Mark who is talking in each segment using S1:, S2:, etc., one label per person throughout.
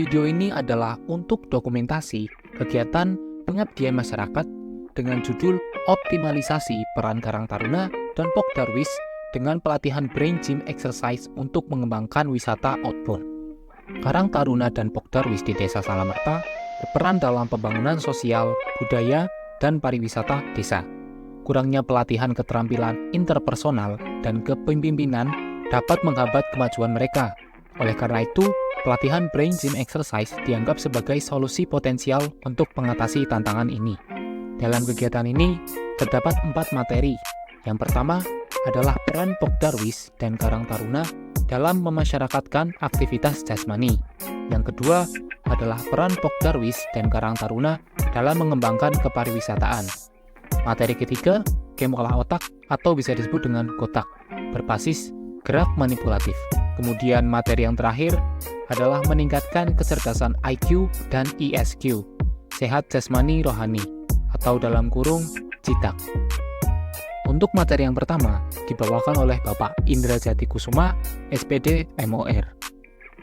S1: Video ini adalah untuk dokumentasi kegiatan pengabdian masyarakat dengan judul Optimalisasi Peran Karang Taruna dan Pok Darwis dengan pelatihan Brain Gym Exercise untuk mengembangkan wisata outbound. Karang Taruna dan Pok Darwis di Desa Salamerta berperan dalam pembangunan sosial, budaya, dan pariwisata desa. Kurangnya pelatihan keterampilan interpersonal dan kepemimpinan dapat menghambat kemajuan mereka. Oleh karena itu, pelatihan Brain Gym Exercise dianggap sebagai solusi potensial untuk mengatasi tantangan ini. Dalam kegiatan ini, terdapat 4 materi. Yang pertama adalah peran Pok Darwis dan Karang Taruna dalam memasyarakatkan aktivitas jasmani. Yang kedua adalah peran Pok Darwis dan Karang Taruna dalam mengembangkan kepariwisataan. Materi ketiga, game olah otak atau bisa disebut dengan kotak, berbasis gerak manipulatif. Kemudian materi yang terakhir adalah meningkatkan kecerdasan IQ dan ESQ, sehat jasmani rohani, atau dalam kurung CITAK. Untuk materi yang pertama dibawakan oleh Bapak Indra Jati Kusuma, SPD MOR,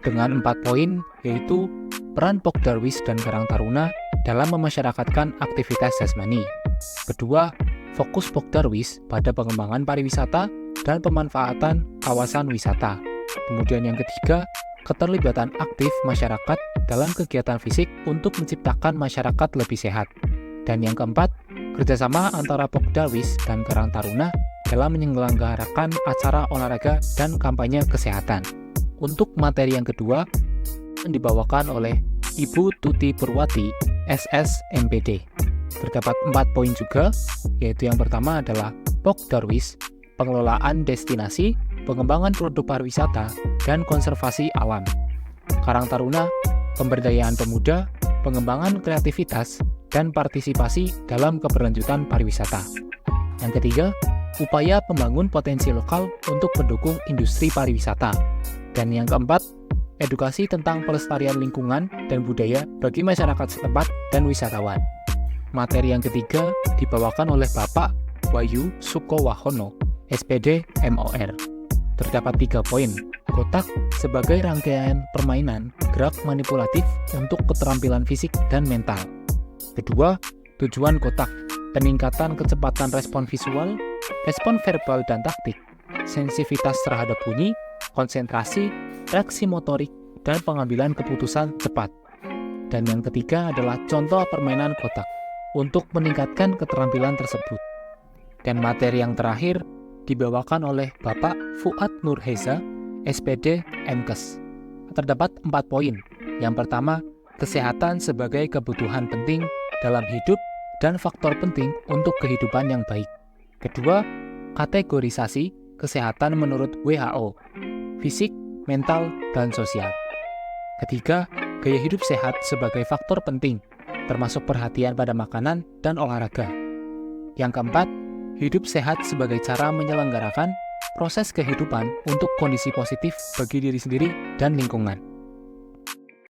S1: dengan 4 poin, yaitu peran Pok Darwis dan Karang Taruna dalam memasyarakatkan aktivitas jasmani. Kedua, fokus Pok Darwis pada pengembangan pariwisata dan pemanfaatan kawasan wisata. Kemudian yang ketiga, keterlibatan aktif masyarakat dalam kegiatan fisik untuk menciptakan masyarakat lebih sehat. Dan yang keempat, kerjasama antara Pok Darwis dan Karang Taruna dalam menyelenggarakan acara olahraga dan kampanye kesehatan. Untuk materi yang kedua, dibawakan oleh Ibu Tuti Purwati, SS MPD. Terdapat 4 poin juga, yaitu yang pertama adalah Pok Darwis, pengelolaan destinasi, pengembangan produk pariwisata, dan konservasi alam. Karang Taruna, pemberdayaan pemuda, pengembangan kreativitas, dan partisipasi dalam keberlanjutan pariwisata. Yang ketiga, upaya pembangun potensi lokal untuk mendukung industri pariwisata. Dan yang keempat, edukasi tentang pelestarian lingkungan dan budaya bagi masyarakat setempat dan wisatawan. Materi yang ketiga dibawakan oleh Bapak Wahyu Sukowahono, SPD MOR. Terdapat 3 poin. Kotak sebagai rangkaian permainan gerak manipulatif untuk keterampilan fisik dan mental. Kedua, tujuan kotak, peningkatan kecepatan respon visual, respon verbal dan taktik, sensitivitas terhadap bunyi, konsentrasi, reaksi motorik, dan pengambilan keputusan cepat. Dan yang ketiga adalah contoh permainan kotak untuk meningkatkan keterampilan tersebut. Dan materi yang terakhir dibawakan oleh Bapak Fuad Nurheza, SPD MKes. Terdapat 4 poin. Yang pertama, kesehatan sebagai kebutuhan penting dalam hidup dan faktor penting untuk kehidupan yang baik. Kedua, kategorisasi kesehatan menurut WHO, fisik, mental, dan sosial. Ketiga, gaya hidup sehat sebagai faktor penting, termasuk perhatian pada makanan dan olahraga. Yang keempat, hidup sehat sebagai cara menyelenggarakan proses kehidupan untuk kondisi positif bagi diri sendiri dan lingkungan.